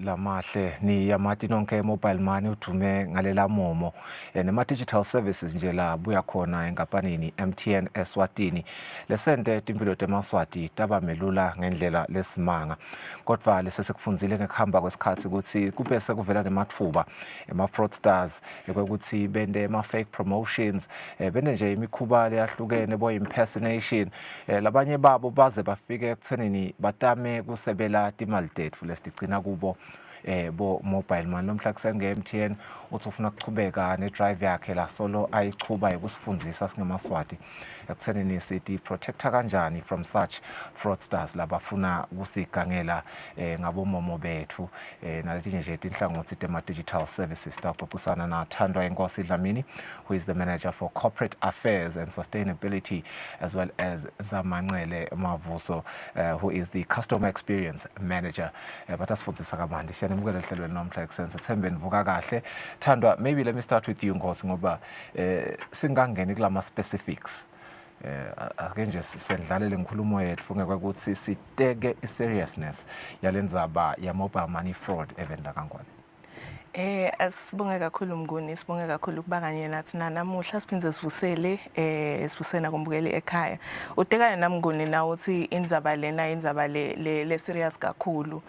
lamahle ni yamati nonke mobile money udume ngalela momo nema digital services nje la buya khona enkampanini MTN eSwatini lesente timpilo temaswati tabamelula ngendlela lesimanga kodwa lesesikufunzile ngekuhamba kwesikhathi ukuthi kube sekuvela nematfuba fraudsters ukuthi bende fake promotions bende nje imikhuba leyahlukene boy impersonation labanye babo baze bafike ekuthenini batame kusebela imali tetfu lesitigcina kubo bo mobile money nomhla kusenge MTN uthi ufuna ukuchubeka ne drive yakhe la solo ayichuba ukusifundisa singemaswati ekuthenini sithi protecta kanjani from such fraudsters labafuna ukusigangela ngabomomo bethu naletinye nje inhlangothi tema digital services taxoxisana na Thandwa Inkosi Dlamini who is the manager for corporate affairs and sustainability as well as Zamanqele Mavuso who is the customer experience manager batasifundisa kabandi siyanimukela ehlelweni nomhla kusenza Thembe nivuka kahle Thandwa. Maybe let me start with you Nkosi ngoba singangeni kulama specifics ake nje sendlalele ngikhulumo yethu ngeke ukuthi siteke iseriousness yalendzaba ya mobile money fraud evenda kangwane. Asibonge kakhulu Mnguni, sibonge kakhulu kuba kanye nathi namuhla siphinze sivusele sivusena kumbukeli ekhaya. Utekane nami Mnguni na uthi indzaba le serious kakhulu.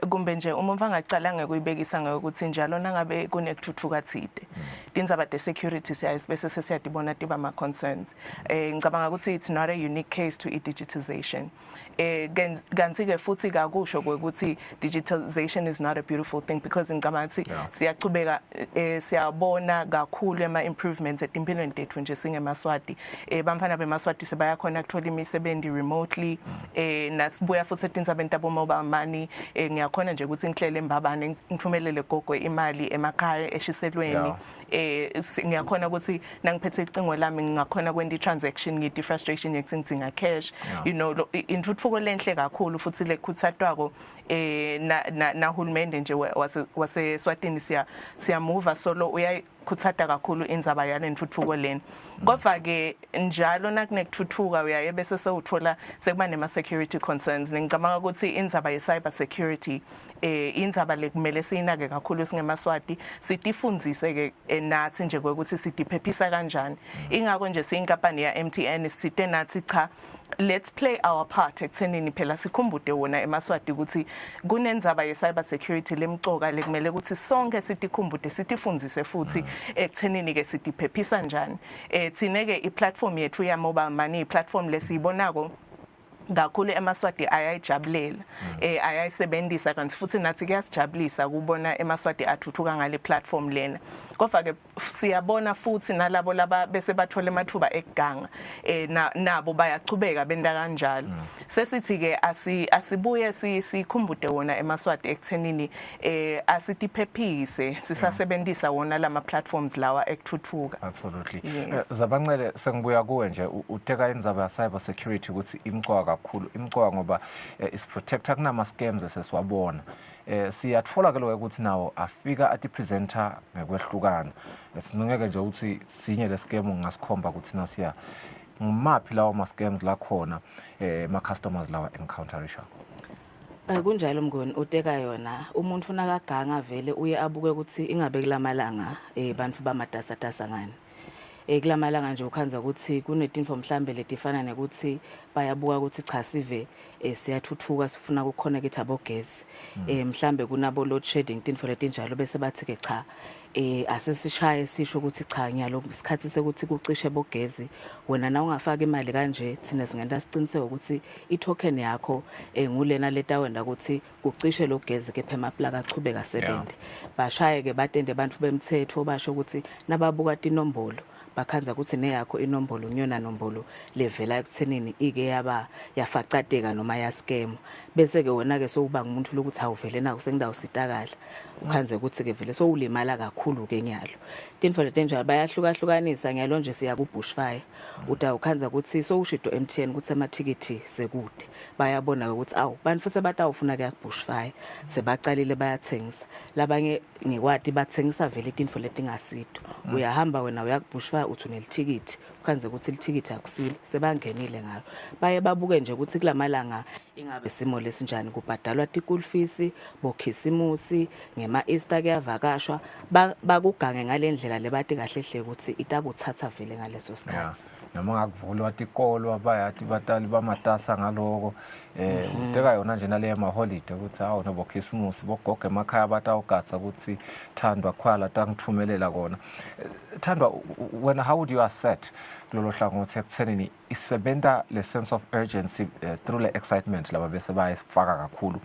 Kumbe nje umuntu angacala ngekuyibekisa ngokuthi njalo nangabe kunekuthuthuka thide tindzaba te security siyayibese sesiyadibona tiba ama concerns. Ngicabanga ukuthi it's not a unique case to digitization. Kanti ke futhi kakusho ukuthi digitalization is not a beautiful thing because ngicabanga ukuthi siyachubeka siyabona kakhulu ema improvements etimpilweni tethu nje singemaswati bamfana bemaswati sebayakhona ukuthola imisebenzi remotely nasibuya futhi etindzabeni tabo mobile money ngiyakhona nje ukuthi ngihlele embabane ngithumelele gogo imali emakhaya eshiselweni ngiyakhona ukuthi nangiphethe icingo lami ngingakhona kwenda transaction ngidi frustration yekuthi ngidinga cash you know intuthuko lenhle kakhulu futhi lekuthathwako na hulumende nje wase Swatini siya move solo uyayikuthatha kakhulu indzaba yale ntuthuko leni kodwa ke njalo nakunekuthuthuka uyaye bese sewuthola sekuba nema security concerns. Ngicabanga ukuthi indzaba ye cyber security indzaba lekumele siyinake kakhulu singemaswati sitifundzise ke nathi nje ukuthi sitiphephisa kanjani ingakho nje siyinkampani ya MTN sithe nathi cha let's play our part ekuthenini phela sikhumbude wona emaswati ukuthi kunendzaba ye cyber security lemcoka lekumele ukuthi sonke sitikhumbude sitifundzise futhi ekuthenini ke sitiphephisa njani thineke iplatform yethu ya mobile money platform lesiyibonako kakhulu emaswati ayayijabulela ayayisebenzisa kanti futhi nathi kuyasijabulisa kubona emaswati athuthuka ngale platform lena kodwa ke siyabona futhi nalabo laba bese bathola emathuba ekuganga nabo bayachubeka benda kanjalo sesithi ke asibuye sikhumbude wona emaswati ekuthenini asitiphephise sisasebenzisa wona lama platforms lawa ekuthuthuka. Absolutely. Zabanqele sengibuya kuwe nje uteka indzaba ya cyber security ukuthi imcoka kakhulu imcoka ngoba is protector kunama scams esesiwabona siyatfola ke lokho ukuthi nawo afika ati presenter ngekwehlukana sinongeke nje ukuthi sinye le scam ngasikhomba ukuthi nasiya ngumaphi lawo ma scams la khona ma customers lawa encounterisha. Kunjalo Mngoni uteka yona umuntu ufuna kaganga vele uye abuke ukuthi ingabe kulamalanga bantu bamadasa ngani kulamalanga nje ukhanza ukuthi kunetinfo mhlambe letifana nekuthi bayabuka ukuthi cha sive siyathuthuka sifuna ukuconnect abogezi mhlambe kunabo load shedding tinfo letinjalo bese bathi ke cha asesishaye sisho ukuthi cha nyalo isikhathi sekuthi kucishe bogezi wena na ungafaka imali kanje thina singenda siciniseke ukuthi i-token yakho ngulena leta wenda ukuthi kucishe lo gezi ke phema plaka achubeka sebende bashaye ke batende abantu bemthetho basho ukuthi nababuka tinombolo bakhanza ukuthi neyakho inombolo nyona nombolo levela ekuthenini ike yaba yafacateka noma ya scam bese ke wona ke sokuba ngumuntu lokuthi awuvele na usendawo sitakala ukhanze ukuthi ke vele sowulimala kakhulu ke nyalo tinfo letenjalo bayahlukahlukanisa nyalo nje siya ku bushfire uta ukhanza ukuthi sowushido MTN ukuthi amathikithi sekude bayabona ukuthi awu bantu futhi batawufuna ke bushfire sebacalile bayathengisa labanye ngikwati bathengisa vele tinfo letingasito uyahamba wena uyakubushfire uthi unelithikithi ukhanze ukuthi lithikithi akusile sebangenile ngayo baye babuke nje ukuthi kulamalanga ingabe simo lesinjani kubhadalwa school fees bokhisimusi ngema Easter kuyavakashwa bakugange ngalendlela lebati kahle hle ukuthi itakuthatha vele ngaleso sikhathi noma ngakuvulwa tikolo abayathi batali bamatasa ngaloko uteka yona nje nale ma holiday ukuthi hawo nobo Christmas bogoge emakhaya batawugatsa ukuthi Thandwa khwala tangithumelela kona Thandwa when how would you assess kulolo hlangothi ekuthenini isebenta le sense of urgency through le excitement laba bese bayifaka kakhulu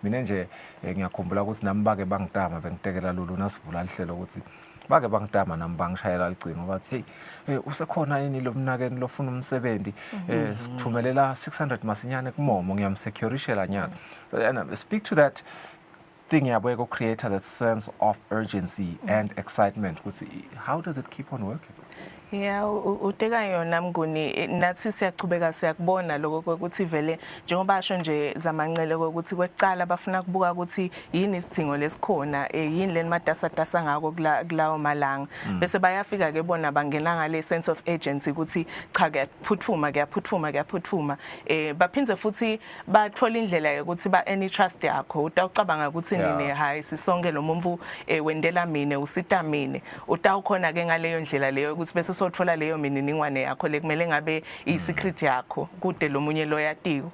mina nje ngiyakhumbula ukuthi nami bake bangitama bengitekela lulu nasivula lihlelo ukuthi bake bangitama nami bangishayela licingo bathi hey usekhona yini lo mnakeni lofuna umsebenzi sithumelela 600 masinyane kumomo ngiyamsecurishela nyana so and speak to that thing yabo eko create that sense of urgency and excitement ukuthi how does it keep on working uteka yona Mnguni nathi siyachubeka siyakubona lokho ukuthi vele njengoba asho nje zamancele ukuthi kwecala bafuna kubuka ukuthi yini isidingo lesikhona yini leni matasa ngako kulawo malanga bese bayafika ke bona bangena ngale sense of urgency ukuthi cha kuyaphuthuma baphindze futhi bathola indlela ukuthi ba any trust yakho utawucabanga ukuthi nini hayi sisonke lo muntu wendela mina usita mina utawukhona ke ngaleyo ndlela leyo ukuthi bese sothola leyo mininingwane yakho lekumele ngabe i-secret yakho kude lo munye lo yatiko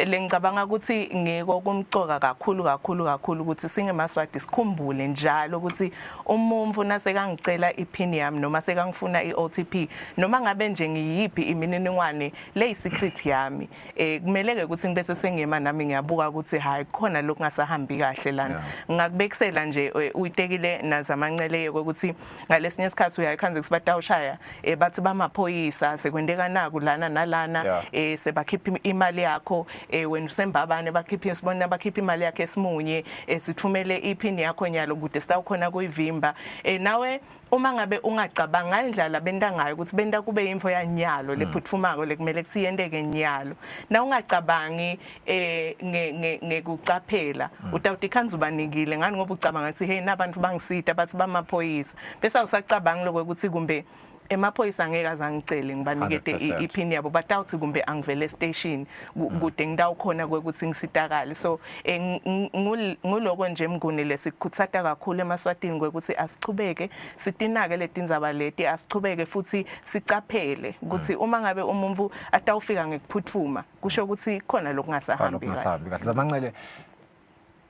lengicabanga ukuthi ngeke kumcoka kakhulu ukuthi singemaswati sikhumbule njalo ukuthi umuntu nasekangicela iPin yami noma sekangifuna iOTP noma ngabe nje ngiyiphi imininingwane le i-secret yami kumeleke ukuthi ngibese sengema nami ngiyabuka ukuthi hayi khona lokungasahambi kahle lana ngakubekisela nje uyitekile nazamancele ukuthi ngalesinye isikhathi uyayikhanze kusibatawushaya bathi bamaphoyisa sekwendeka naku lana nalana sebakhipha imali yakho wena usembabane bakhipha isibona bakhipha imali yakhe esimunye sithumele iPin yakho nyalo kude sitawukhona kuyivimba nawe uma ngabe ungacabanga indlela benda ngayo ukuthi benda kube imfo yanyalo lephuthumako lekumele kusiyendeke nyalo na ungacabangi ngekucaphela utawuthi khanza ubanikile ngani ngoba ucabanga ukuthi hey nabantu bangisita bathi bamaphoyisa bese awusacabanga lokho ukuthi kumbe emaphoyisa ngeke azangicele ngibanikete iPin yabo batawuthi kumbe angivele station kude ngidawukhona ukuthi ngisitakale so nguloko nje Mnguni lesikhutsata kakhulu emaswatini ukuthi asichubeke sitinake letindzaba leti asichubeke futhi sicaphele ukuthi uma ngabe umuntu atawufika ngekuphuthuma kusho ukuthi khona lokungasahambi kahle zamancele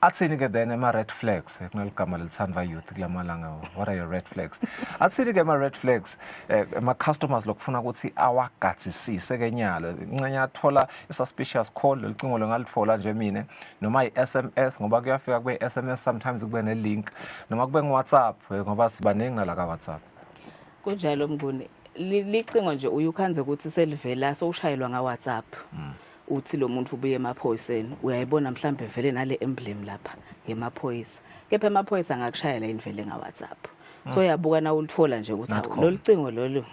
athini ke then ama red flags kuneligama leThandwa Youth kulamalanga what are your red flags athini ke ama red flags ama customers lokufuna ukuthi awagatsisise kenyalo ncanya athola suspicious call lecingo lengalitfola nje mina noma iSMS ngoba kuyafika kube SMS sometimes kube ne link noma kube ngiWhatsApp ngoba sibaningi nala ka WhatsApp kunjalo Mnguni licingo nje uyukhanze ukuthi selivela sowushayelwa ngaWhatsApp uthi lo muntu ubuye emaphoyiseni uyayibona mhlambe vele nale emblem lapha emaphoyisa kepha emaphoyisa ngakushayela indvele ngaWhatsApp so uyabuka na ulithola nje ukuthi lo licingo lolu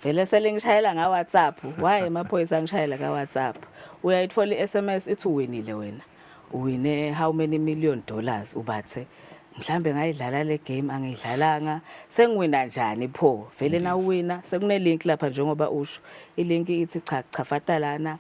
vele selingishayela ngaWhatsApp why emaphoyisa ngishayela kaWhatsApp uyayithola iSMS ithi uwinile wena uwine how many million dollars ubathe mhlambe ngayidlala le game angidlalanga sengiwina njani pho vele na uwina sekune link lapha njengoba usho ilink ithi cha fatalana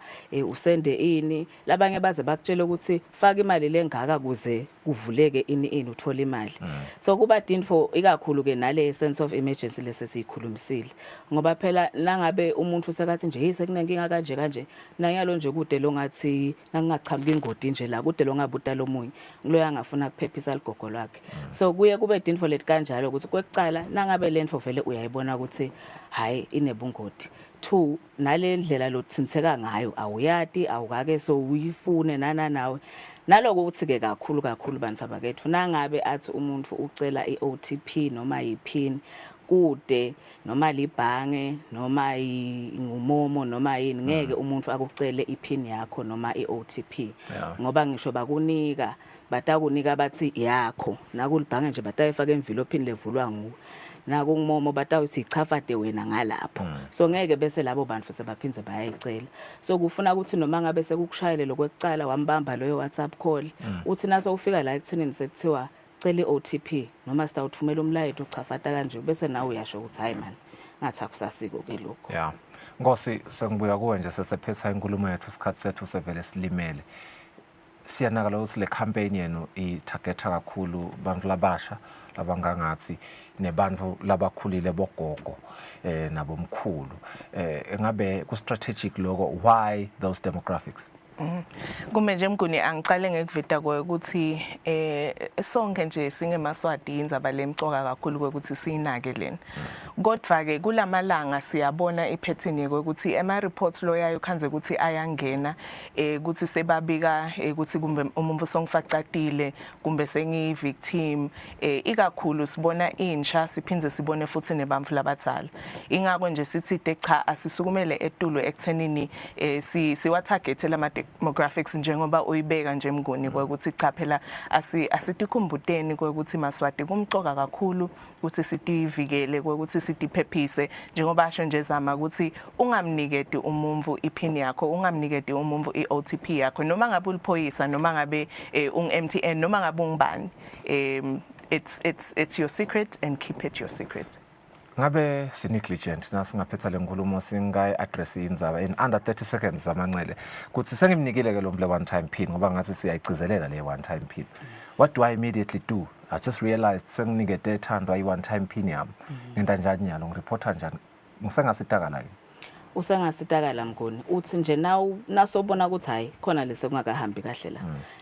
usende ini labanye baze bakutshela ukuthi faka imali lengaka kuze kuvuleke ini uthola imali so kuba dinfo ikakhulu ke nale sense of emergency lesesikhulumisile ngoba phela nangabe umuntu usekathi nje sekunenkinga kanje nanyalo nje kude lo ngathi nangingachamuka ingodi nje la kude lo ngabuta lomunye nguloya ngafuna kuphephisa ligogo lwakhe so kuye kube dinfo lethi kanjalo ukuthi kwekucala nangabe lento vele uyayibona ukuthi hayi inebungodi 2 nale ndlela lothintheka ngayo awuyati awukake so uyifune nawe naloko ukuthi ke kakhulu bantu abakethu nangabe athi umuntu ucela iOTP noma iPin kude noma libhange noma ingumomo noma yini ngeke umuntu akucele iPin yakho noma iOTP ngoba ngisho bakunika batakunika bathi yakho nakulibhange nje batayifaka envelope levulwa nguwe nakungumomo batawuthi chafade wena ngalapho so ngeke bese labo bantu sebaphinze bayayicela so kufuna ukuthi noma ngabe sekukushayele lokwekucala wambamba loyo WhatsApp call uthi naso ufika la ekuthenini sekuthiwa cela iOTP noma sitawuthumela umlayeto uchafata kanje bese nawe uyasho ukuthi hayi man ngathi akusasiko ke lokho. Yeah. Nkosi sengibuya kuwe nje sesephetha inkulumo yethu isikhathi sethu sevele silimele. Siyanakala ukuthi le campaign yenu i-targetha kakhulu bantu labasha labangangathi nebantu labakhulile bogogo nabomkhulu. Engabe ku strategic logo, why those demographics? Kume nje Mnguni angiqale ngekuvita ukuthi sonke nje singemaswati indzaba lemcoka kakhulu ukuthi siyinake lena. Kodwa ke kulamalanga siyabona ipattern ukuthi ema reports lo yayo khanze ukuthi ayangena ukuthi sebabika ukuthi kumbe umuntu songifacatile kumbe sengi victim ikakhulu sibona insha siphindze sibone futhi nebamfu labadzala. Ingakho nje sithi cha asisukumele etulo ekuthenini siwa target lama demographics njengoba uyibeka nje Mnguni ukuthi cha phela asitikhumbuteni ukuthi maswati kumcoka kakhulu ukuthi sitivikele ukuthi sitiphephise njengoba asho nje zama ukuthi ungamniketi umumvu iphini yakho ungamniketi umumvu iOTP yakho noma ngabe uliphoyisa noma ngabe ung-MTN noma ngabe ungibani it's your secret and keep it your secret. Ngabe sinegligent nasingaphetha lenkulumo singayi address indzaba in under 30 seconds zamancele kuthi sengimnikile ke lo mhle one time pin ngoba ngathi siyayigcizelela le one time pin. What do I immediately do? I just realized senginikete ethandwa i one time pin yami. Ngenta njani nyalo ngireporta njani? Ngisengasitaka ke. Usengasitakala Mnguni uthi nje nasobona ukuthi hayi khona lese kungakahambi kahle la.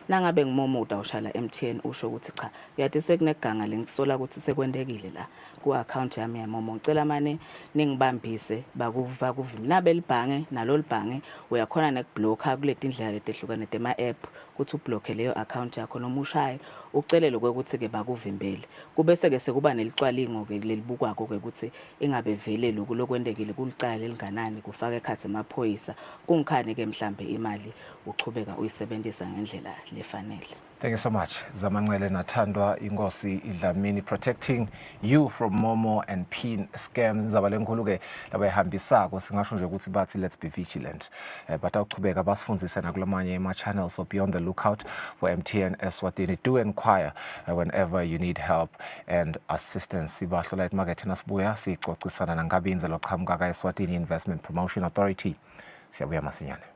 Nangabe ngimomuda ushala MTN usho ukuthi cha uyathi sekuneganga lengisola ukuthi sekwendekile la ku account yami yamomo ngicela mane ningibambise bakuva kuvimi nabe libhange nalo libhange uyakhona nekublocker kuleti indlela letehlukene tema app ukuthi ublock leyo account yakho noma ushaye ucelele ukuthi ke bakuvimbele kubese ke sekuba nelicwalingo ke lelibukwako ke ukuthi ingabe vele lokwendekile kulicala lelinganani kufaka ekhathe emaphoyisa kungikhane ke mhlambe imali uchubeka uyisebenzisa ngendlela lefanele. Thank you so much. Zamancele nathandwa inkosi iDlamini protecting you from Momo and PIN scams. Indzaba lenkulu ke labayihambisako singasho nje ukuthi bathi let's be vigilant. But awuqhubeka basifundise nakulamanye ama channels, so be on the lookout for MTN Eswatini. Do inquire whenever you need help and assistance. Sibahlola emarket nasibuya sicocisana nangabinze loqhamuka ka Eswatini Investment Promotion Authority. Siyabuya masinyane.